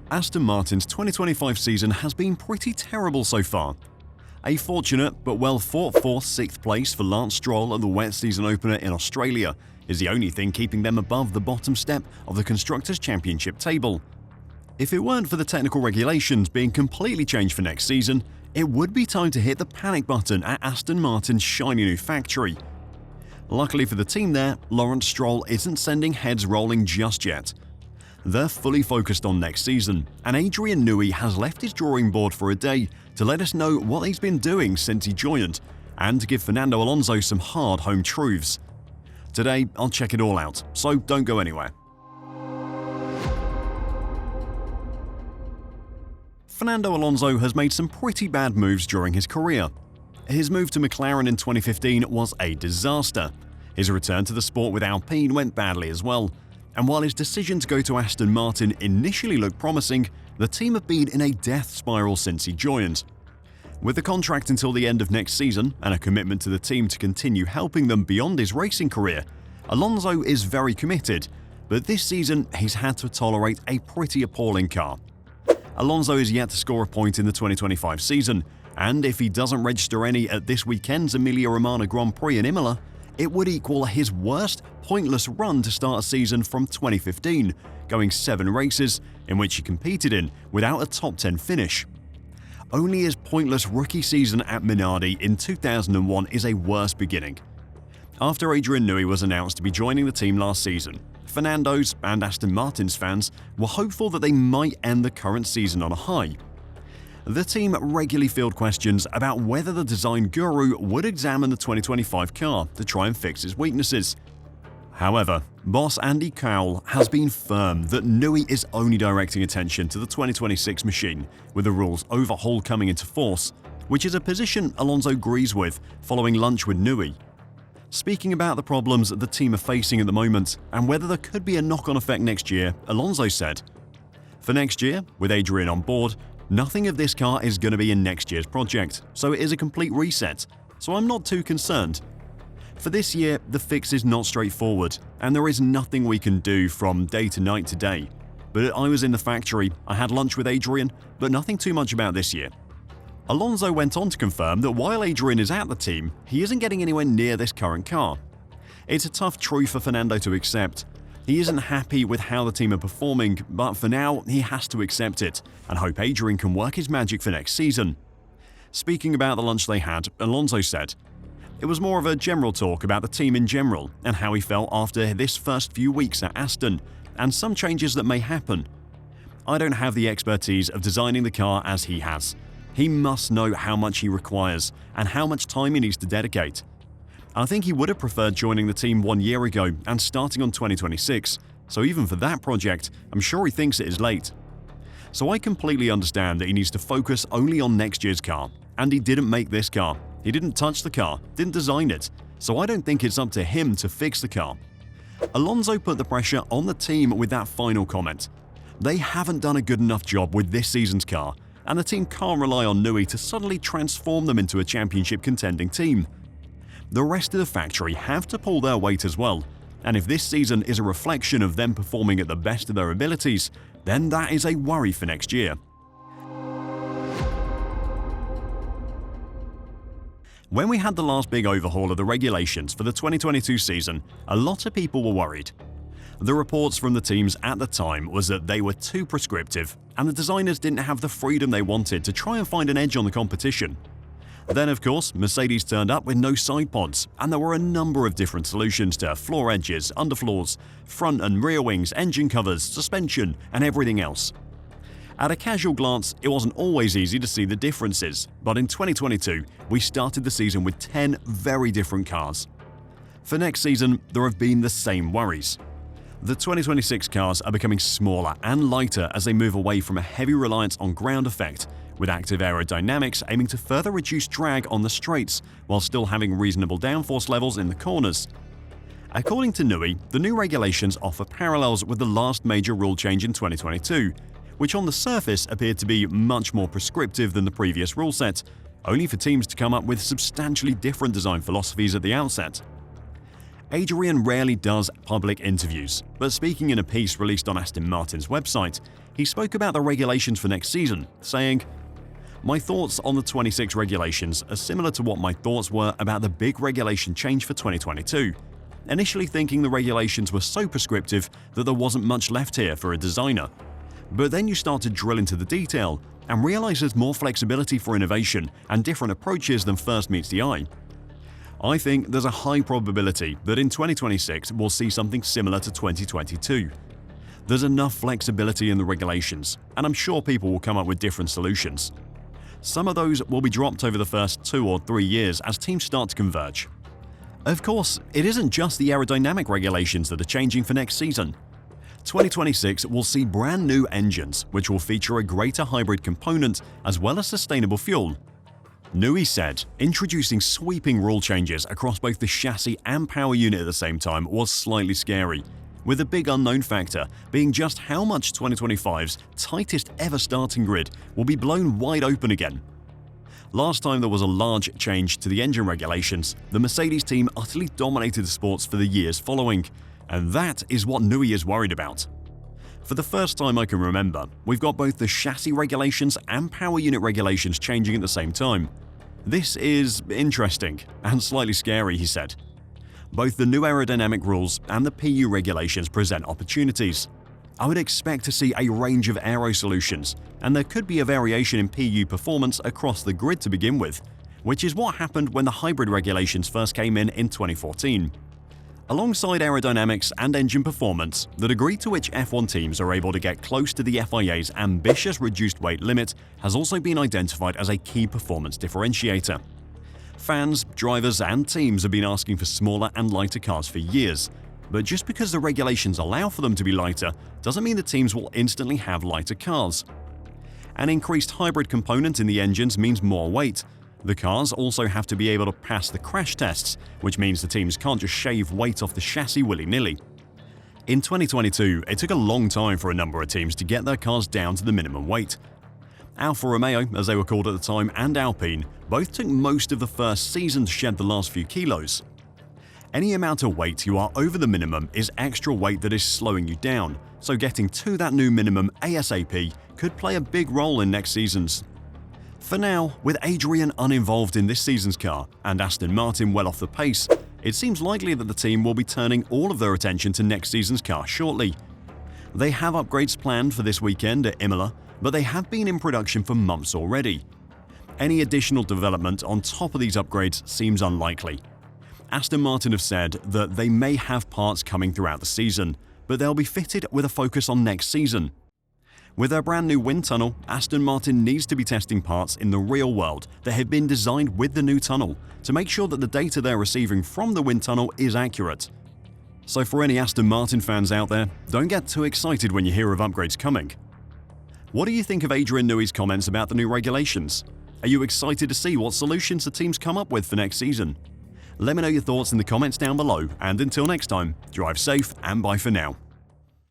Aston Martin's 2025 season has been pretty terrible so far. A fortunate but well fought for 6th place for Lance Stroll at the wet season opener in Australia is the only thing keeping them above the bottom step of the Constructors' Championship table. If it weren't for the technical regulations being completely changed for next season, it would be time to hit the panic button at Aston Martin's shiny new factory. Luckily for the team there, Lance Stroll isn't sending heads rolling just yet. They're fully focused on next season, and Adrian Newey has left his drawing board for a day to let us know what he's been doing since he joined, and to give Fernando Alonso some hard home truths. Today, I'll check it all out, so don't go anywhere. Fernando Alonso has made some pretty bad moves during his career. His move to McLaren in 2015 was a disaster. His return to the sport with Alpine went badly as well. And while his decision to go to Aston Martin initially looked promising, the team have been in a death spiral since he joined. With the contract until the end of next season and a commitment to the team to continue helping them beyond his racing career, Alonso is very committed, but this season he's had to tolerate a pretty appalling car. Alonso is yet to score a point in the 2025 season, and if he doesn't register any at this weekend's Emilia-Romagna Grand Prix in Imola, it would equal his worst pointless run to start a season from 2015, going 7 races in which he competed in without a top 10 finish. Only his pointless rookie season at Minardi in 2001 is a worse beginning. After Adrian Newey was announced to be joining the team last season, Fernando's and Aston Martin's fans were hopeful that they might end the current season on a high. The team regularly field questions about whether the design guru would examine the 2025 car to try and fix its weaknesses. However, boss Andy Cowell has been firm that Newey is only directing attention to the 2026 machine, with the rules overhaul coming into force, which is a position Alonso agrees with following lunch with Newey. Speaking about the problems the team are facing at the moment and whether there could be a knock-on effect next year, Alonso said, "For next year, with Adrian on board, nothing of this car is going to be in next year's project, so it is a complete reset, so I'm not too concerned. For this year, the fix is not straightforward, and there is nothing we can do from day to night today. But I was in the factory, I had lunch with Adrian, but nothing too much about this year." Alonso went on to confirm that while Adrian is at the team, he isn't getting anywhere near this current car. It's a tough truth for Fernando to accept. He isn't happy with how the team are performing, but for now, he has to accept it and hope Adrian can work his magic for next season. Speaking about the lunch they had, Alonso said, "It was more of a general talk about the team in general and how he felt after this first few weeks at Aston, and some changes that may happen. I don't have the expertise of designing the car as he has. He must know how much he requires and how much time he needs to dedicate. I think he would have preferred joining the team 1 year ago and starting on 2026, so even for that project, I'm sure he thinks it is late. So I completely understand that he needs to focus only on next year's car, and he didn't make this car. He didn't touch the car, didn't design it, so I don't think it's up to him to fix the car." Alonso put the pressure on the team with that final comment. They haven't done a good enough job with this season's car, and the team can't rely on Newey to suddenly transform them into a championship contending team. The rest of the factory have to pull their weight as well, and if this season is a reflection of them performing at the best of their abilities, then that is a worry for next year. When we had the last big overhaul of the regulations for the 2022 season, a lot of people were worried. The reports from the teams at the time was that they were too prescriptive, and the designers didn't have the freedom they wanted to try and find an edge on the competition. Then, of course, Mercedes turned up with no side pods, and there were a number of different solutions to floor edges, underfloors, front and rear wings, engine covers, suspension, and everything else. At a casual glance, it wasn't always easy to see the differences, but in 2022, we started the season with 10 very different cars. For next season, there have been the same worries. The 2026 cars are becoming smaller and lighter as they move away from a heavy reliance on ground effect, with active aerodynamics aiming to further reduce drag on the straights while still having reasonable downforce levels in the corners. According to Newey, the new regulations offer parallels with the last major rule change in 2022, which on the surface appeared to be much more prescriptive than the previous rule set, only for teams to come up with substantially different design philosophies at the outset. Adrian rarely does public interviews, but speaking in a piece released on Aston Martin's website, he spoke about the regulations for next season, saying, "My thoughts on the 26 regulations are similar to what my thoughts were about the big regulation change for 2022. Initially thinking the regulations were so prescriptive that there wasn't much left here for a designer. But then you start to drill into the detail and realize there's more flexibility for innovation and different approaches than first meets the eye. I think there's a high probability that in 2026 we'll see something similar to 2022. There's enough flexibility in the regulations, and I'm sure people will come up with different solutions. Some of those will be dropped over the first 2 or 3 years as teams start to converge. Of course, it isn't just the aerodynamic regulations that are changing for next season. 2026 will see brand new engines, which will feature a greater hybrid component as well as sustainable fuel. Newey said, introducing sweeping rule changes across both the chassis and power unit at the same time was slightly scary, with the big unknown factor being just how much 2025's tightest ever starting grid will be blown wide open again. Last time there was a large change to the engine regulations, the Mercedes team utterly dominated the sports for the years following, and that is what Newey is worried about. For the first time I can remember, we've got both the chassis regulations and power unit regulations changing at the same time. This is interesting and slightly scary, he said. Both the new aerodynamic rules and the PU regulations present opportunities. I would expect to see a range of aero solutions, and there could be a variation in PU performance across the grid to begin with, which is what happened when the hybrid regulations first came in 2014. Alongside aerodynamics and engine performance, the degree to which F1 teams are able to get close to the FIA's ambitious reduced weight limit has also been identified as a key performance differentiator. Fans, drivers, and teams have been asking for smaller and lighter cars for years, but just because the regulations allow for them to be lighter doesn't mean the teams will instantly have lighter cars. An increased hybrid component in the engines means more weight. The cars also have to be able to pass the crash tests, which means the teams can't just shave weight off the chassis willy-nilly. In 2022, it took a long time for a number of teams to get their cars down to the minimum weight. Alfa Romeo, as they were called at the time, and Alpine both took most of the first season to shed the last few kilos. Any amount of weight you are over the minimum is extra weight that is slowing you down, so getting to that new minimum ASAP could play a big role in next season's. For now, with Adrian uninvolved in this season's car and Aston Martin well off the pace, it seems likely that the team will be turning all of their attention to next season's car shortly. They have upgrades planned for this weekend at Imola, but they have been in production for months already. Any additional development on top of these upgrades seems unlikely. Aston Martin have said that they may have parts coming throughout the season, but they'll be fitted with a focus on next season. With their brand new wind tunnel, Aston Martin needs to be testing parts in the real world that have been designed with the new tunnel to make sure that the data they're receiving from the wind tunnel is accurate. So for any Aston Martin fans out there, don't get too excited when you hear of upgrades coming. What do you think of Adrian Newey's comments about the new regulations? Are you excited to see what solutions the teams come up with for next season? Let me know your thoughts in the comments down below, and until next time, drive safe and bye for now.